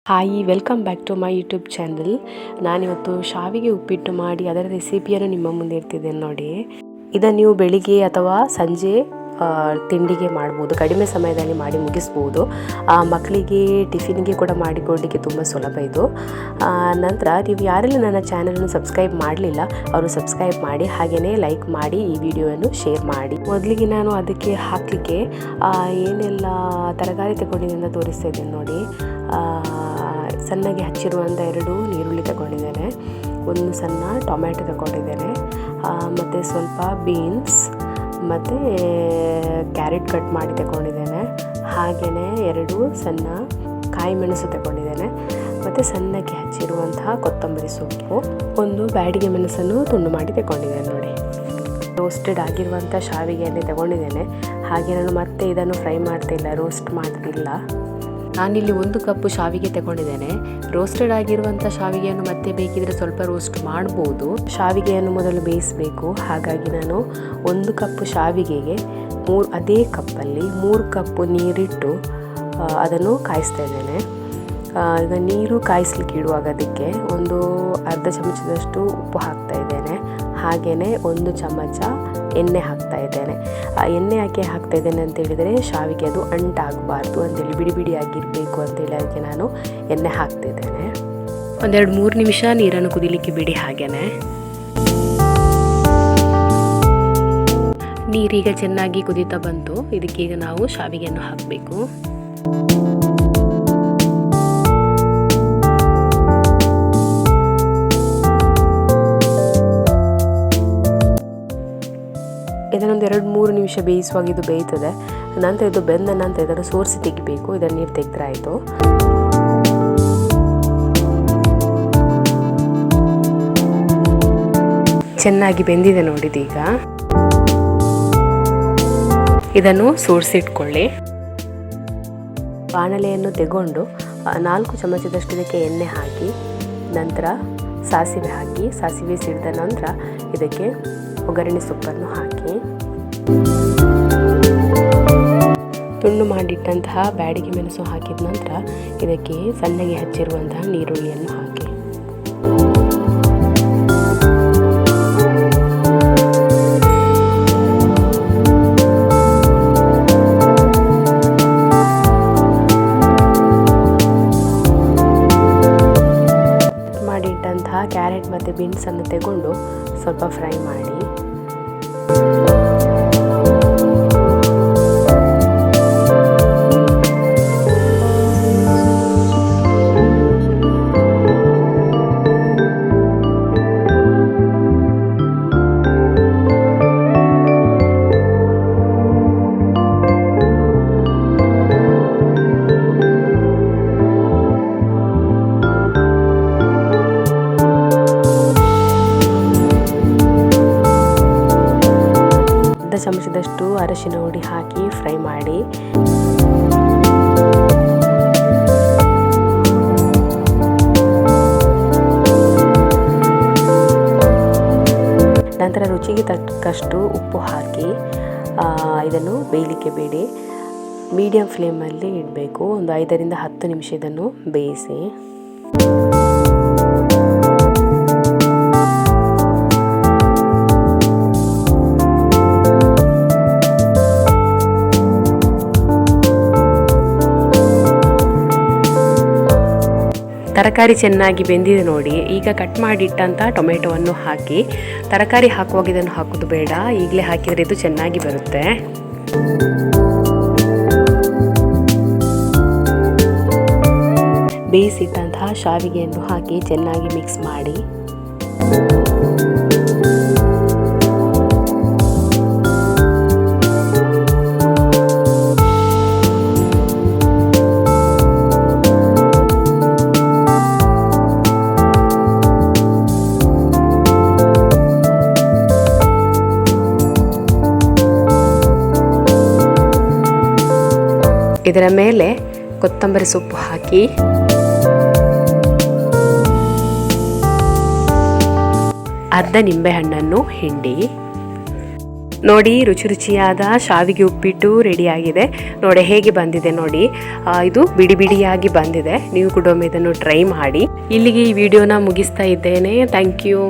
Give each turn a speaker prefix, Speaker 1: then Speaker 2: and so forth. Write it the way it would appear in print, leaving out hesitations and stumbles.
Speaker 1: Hi welcome back to my YouTube channel. ನಾನಿವತ್ತು ಶಾವಿಗೆ ಉಪ್ಪಿಟ್ಟು ಮಾಡಿ ಅದರ ರೆಸಿಪಿಯನ್ನು ನಿಮ್ಮ ಮುಂದೆ ಇರ್ತಿದ್ದೇನೆ ನೋಡಿ. ಇದನ್ನು ನೀವು ಬೆಳಿಗ್ಗೆ ಅಥವಾ ಸಂಜೆ ತಿಂಡಿಗೆ ಮಾಡ್ಬೋದು, ಕಡಿಮೆ ಸಮಯದಲ್ಲಿ ಮಾಡಿ ಮುಗಿಸ್ಬೋದು. ಮಕ್ಕಳಿಗೆ ಟಿಫಿನ್ಗೆ ಕೂಡ ಮಾಡಿಕೊಡಲಿಕ್ಕೆ ತುಂಬ ಸುಲಭ ಇದು. ನಂತರ ನೀವು ಯಾರೆಲ್ಲ ನನ್ನ ಚಾನಲನ್ನು ಸಬ್ಸ್ಕ್ರೈಬ್ ಮಾಡಲಿಲ್ಲ ಅವರು ಸಬ್ಸ್ಕ್ರೈಬ್ ಮಾಡಿ, ಹಾಗೆಯೇ ಲೈಕ್ ಮಾಡಿ, ಈ ವಿಡಿಯೋವನ್ನು ಶೇರ್ ಮಾಡಿ. ಮೊದಲಿಗೆ ನಾನು ಅದಕ್ಕೆ ಹಾಕಲಿಕ್ಕೆ ಏನೆಲ್ಲ ತರಕಾರಿ ತಗೊಂಡಿದ್ದೆ ಅಂತ ತೋರಿಸ್ತಾ ಇದ್ದೇನೆ ನೋಡಿ. ಸಣ್ಣಗೆ ಹಚ್ಚಿರುವಂಥ 2 ಈರುಳ್ಳಿ ತಗೊಂಡಿದ್ದೇನೆ, 1 ಸಣ್ಣ ಟೊಮ್ಯಾಟೊ ತಗೊಂಡಿದ್ದೇನೆ, ಮತ್ತು ಸ್ವಲ್ಪ ಬೀನ್ಸ್ ಮತ್ತು ಕ್ಯಾರೆಟ್ ಕಟ್ ಮಾಡಿ ತಗೊಂಡಿದ್ದೇನೆ, ಹಾಗೆಯೇ 2 ಸಣ್ಣ ಕಾಯಿ ಮೆಣಸು ತಗೊಂಡಿದ್ದೇನೆ, ಮತ್ತು ಸಣ್ಣಗೆ ಹಚ್ಚಿರುವಂತಹ ಕೊತ್ತಂಬರಿ ಸೊಪ್ಪು, 1 ಬ್ಯಾಡಿಗೆ ಮೆಣಸನ್ನು ತುಂಡು ಮಾಡಿ ತಗೊಂಡಿದ್ದೇನೆ ನೋಡಿ. ರೋಸ್ಟೆಡ್ ಆಗಿರುವಂಥ ಶಾವಿಗೆಯನ್ನೇ ತಗೊಂಡಿದ್ದೇನೆ. ಹಾಗೆ ನಾನು ಮತ್ತೆ ಇದನ್ನು ಫ್ರೈ ಮಾಡ್ತಿಲ್ಲ, ರೋಸ್ಟ್ ಮಾಡ್ತಿಲ್ಲ. ನಾನಿಲ್ಲಿ 1 ಕಪ್ ಶಾವಿಗೆ ತಗೊಂಡಿದ್ದೇನೆ. ರೋಸ್ಟೆಡ್ ಆಗಿರುವಂಥ ಶಾವಿಗೆಯನ್ನು ಮತ್ತೆ ಬೇಕಿದ್ರೆ ಸ್ವಲ್ಪ ರೋಸ್ಟ್ ಮಾಡ್ಬೋದು. ಶಾವಿಗೆಯನ್ನು ಮೊದಲು ಬೇಯಿಸಬೇಕು. ಹಾಗಾಗಿ ನಾನು 1 ಕಪ್ ಶಾವಿಗೆಗೆ ಅದೇ ಕಪ್ಪಲ್ಲಿ 3 ಕಪ್ ನೀರಿಟ್ಟು ಅದನ್ನು ಕಾಯಿಸ್ತಾ ಇದ್ದೇನೆ. ಈಗ ನೀರು ಕಾಯಿಸ್ಲಿಕ್ಕೆ ಇಡುವಾಗ ಅದಕ್ಕೆ ಒಂದು ಅರ್ಧ ಚಮಚದಷ್ಟು ಉಪ್ಪು ಹಾಕ್ತಾ ಇದ್ದೇನೆ, ಹಾಗೆಯೇ 1 ಚಮಚ ಎಣ್ಣೆ ಹಾಕ್ತಾ ಇದ್ದೇನೆ. ಎಣ್ಣೆ ಯಾಕೆ ಹಾಕ್ತಾ ಇದ್ದೇನೆ ಅಂತ ಹೇಳಿದರೆ ಶಾವಿಗೆ ಅದು ಅಂಟಾಗಬಾರ್ದು ಅಂತೇಳಿ, ಬಿಡಿ ಬಿಡಿಯಾಗಿರಬೇಕು ಅಂತೇಳಿ ಅದಕ್ಕೆ ನಾನು ಎಣ್ಣೆ ಹಾಕ್ತಿದ್ದೇನೆ. 1-2-3 ನಿಮಿಷ ನೀರನ್ನು ಕುದಿಲಿಕ್ಕೆ ಬಿಡಿ. ಹಾಗೆಯೇ ನೀರೀಗ ಚೆನ್ನಾಗಿ ಕುದೀತಾ ಬಂತು. ಇದಕ್ಕೀಗ ನಾವು ಶಾವಿಗೆಯನ್ನು ಹಾಕಬೇಕು. ಇದನ್ನೊಂದು 2-3 ನಿಮಿಷ ಬೇಯಿಸುವಾಗ ಇದು ಬೇಯ್ತದೆ. ನಂತರ ಇದು ಬೆಂದ ನಂತರ ಇದನ್ನು ಸೋರಿಸಿ ತೆಗಿಬೇಕು. ಇದನ್ನು ನೀರು ತೆಗೆದ್ರೆ ಆಯಿತು. ಚೆನ್ನಾಗಿ ಬೆಂದಿದೆ ನೋಡಿದೀಗ. ಇದನ್ನು ಸೋರಿಸಿಟ್ಕೊಳ್ಳಿ. ಬಾಣಲೆಯನ್ನು ತೆಗೊಂಡು 4 ಚಮಚದಷ್ಟು ಇದಕ್ಕೆ ಎಣ್ಣೆ ಹಾಕಿ, ನಂತರ ಸಾಸಿವೆ ಹಾಕಿ, ಸಾಸಿವೆ ಸಿಡಿದ ನಂತರ ಇದಕ್ಕೆ ಒಗ್ಗರಣೆ ಸೊಪ್ಪನ್ನು ಹಾಕಿ, ತುಂಡು ಮಾಡಿಟ್ಟಂತಹ ಬ್ಯಾಡಿಗೆ ಮೆಣಸು ಹಾಕಿದ ನಂತರ ಇದಕ್ಕೆ ಸಣ್ಣಗೆ ಹಚ್ಚಿರುವಂತಹ ಈರುಳ್ಳಿಯನ್ನು ಹಾಕಿ, ಮಾಡಿಟ್ಟಂತಹ ಕ್ಯಾರೆಟ್ ಮತ್ತು ಬೀನ್ಸನ್ನು ತೆಗೊಂಡು ಸ್ವಲ್ಪ ಫ್ರೈ ಮಾಡಿ, ಚಮಚದಷ್ಟು ಅರಿಶಿನ ಹುಡಿ ಹಾಕಿ ಫ್ರೈ ಮಾಡಿ, ನಂತರ ರುಚಿಗೆ ತಕ್ಕಷ್ಟು ಉಪ್ಪು ಹಾಕಿ ಇದನ್ನು ಬೇಯಲಿಕ್ಕೆ ಬಿಡಿ. ಮೀಡಿಯಂ ಫ್ಲೇಮಲ್ಲಿ ಇಡಬೇಕು. ಒಂದು 5-10 ನಿಮಿಷ ಇದನ್ನು ಬೇಯಿಸಿ. ತರಕಾರಿ ಚೆನ್ನಾಗಿ ಬೆಂದಿದೆ ನೋಡಿ. ಈಗ ಕಟ್ ಮಾಡಿಟ್ಟಂಥ ಟೊಮೆಟೊವನ್ನು ಹಾಕಿ, ತರಕಾರಿ ಹಾಕುವಾಗ ಇದನ್ನು ಹಾಕೋದು ಬೇಡ, ಈಗಲೇ ಹಾಕಿದರೆ ಇದು ಚೆನ್ನಾಗಿ ಬರುತ್ತೆ. ಬೇಯಿಸಿಟ್ಟಂತಹ ಶಾವಿಗೆಯನ್ನು ಹಾಕಿ ಚೆನ್ನಾಗಿ ಮಿಕ್ಸ್ ಮಾಡಿ, ಇದರ ಮೇಲೆ ಕೊತ್ತಂಬರಿ ಸೊಪ್ಪು ಹಾಕಿ, ಅರ್ಧ ನಿಂಬೆಹಣ್ಣನ್ನು ಹಿಂಡಿ, ನೋಡಿ ರುಚಿ ರುಚಿಯಾದ ಶಾವಿಗೆ ಉಪ್ಪಿಟ್ಟು ರೆಡಿಯಾಗಿದೆ. ನೋಡಿ ಹೇಗೆ ಬಂದಿದೆ ನೋಡಿ, ಇದು ಬಿಡಿ ಬಿಡಿಯಾಗಿ ಬಂದಿದೆ. ನೀವು ಕೂಡ ಒಮ್ಮೆ ಇದನ್ನು ಟ್ರೈ ಮಾಡಿ. ಇಲ್ಲಿಗೆ ಈ ವಿಡಿಯೋನ ಮುಗಿಸ್ತಾ ಇದ್ದೇನೆ. Thank you.